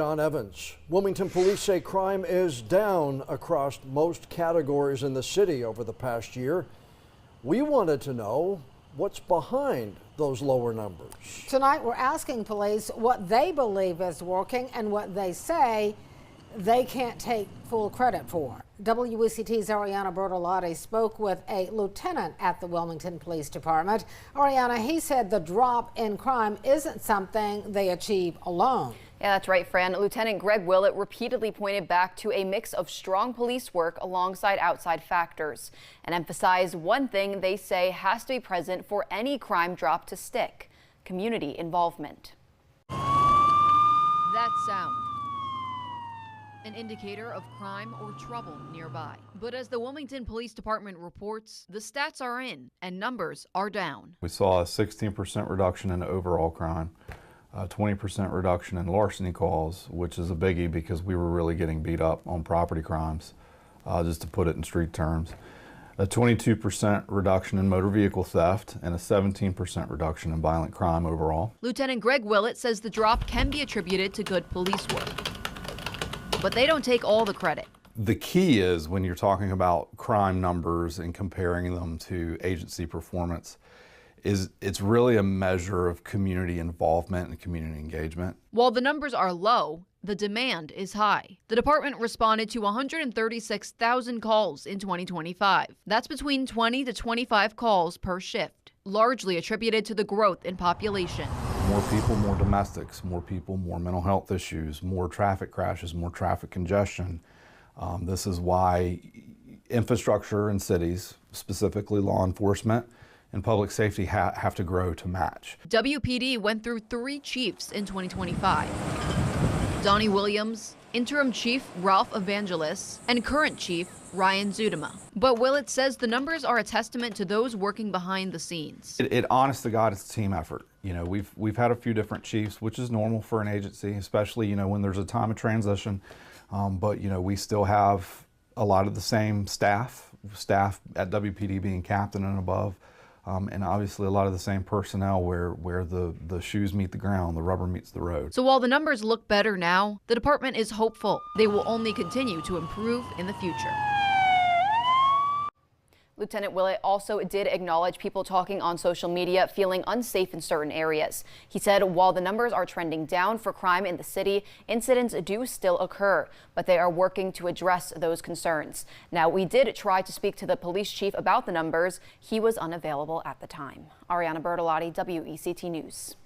John Evans. Wilmington police say crime is down across most categories in the city over the past year. We wanted to know what's behind those lower numbers. Tonight, we're asking police what they believe is working and what they say they can't take full credit for. WECT's Ariana Bertolotti spoke with a lieutenant at the Wilmington Police Department. Ariana, he said the drop in crime isn't something they achieve alone. Yeah, that's right, Fran. Lieutenant Greg Willett repeatedly pointed back to a mix of strong police work alongside outside factors and emphasized one thing they say has to be present for any crime drop to stick: community involvement. That sound, an indicator of crime or trouble nearby. But as the Wilmington Police Department reports, the stats are in and numbers are down. We saw a 16% reduction in overall crime. 20% reduction in larceny calls, which is a biggie because we were really getting beat up on property crimes, just to put it in street terms. A 22% reduction in motor vehicle theft and a 17% reduction in violent crime overall. Lieutenant Greg Willett says the drop can be attributed to good police work, but they don't take all the credit. The key is when you're talking about crime numbers and comparing them to agency performance, it's really a measure of community involvement and community engagement. While the numbers are low, the demand is high. The department responded to 136,000 calls in 2025. That's between 20 to 25 calls per shift, largely attributed to the growth in population. More people, more domestics, more people, more mental health issues, more traffic crashes, more traffic congestion. This is why infrastructure in cities, specifically law enforcement and public safety, have to grow to match. WPD went through 3 chiefs in 2025. Donnie Williams, interim chief Ralph Evangelis, and current chief Ryan Zudema. But Willett says the numbers are a testament to those working behind the scenes. It honest to God, it's a team effort. You know, we've had a few different chiefs, which is normal for an agency, especially, you know, when there's a time of transition. But, you know, we still have a lot of the same staff at WPD being captain and above. And obviously a lot of the same personnel where the shoes meet the ground, the rubber meets the road. So while the numbers look better now, the department is hopeful they will only continue to improve in the future. Lieutenant Willett also did acknowledge people talking on social media feeling unsafe in certain areas. He said while the numbers are trending down for crime in the city, incidents do still occur, but they are working to address those concerns. Now, we did try to speak to the police chief about the numbers. He was unavailable at the time. Ariana Bertolotti, WECT News.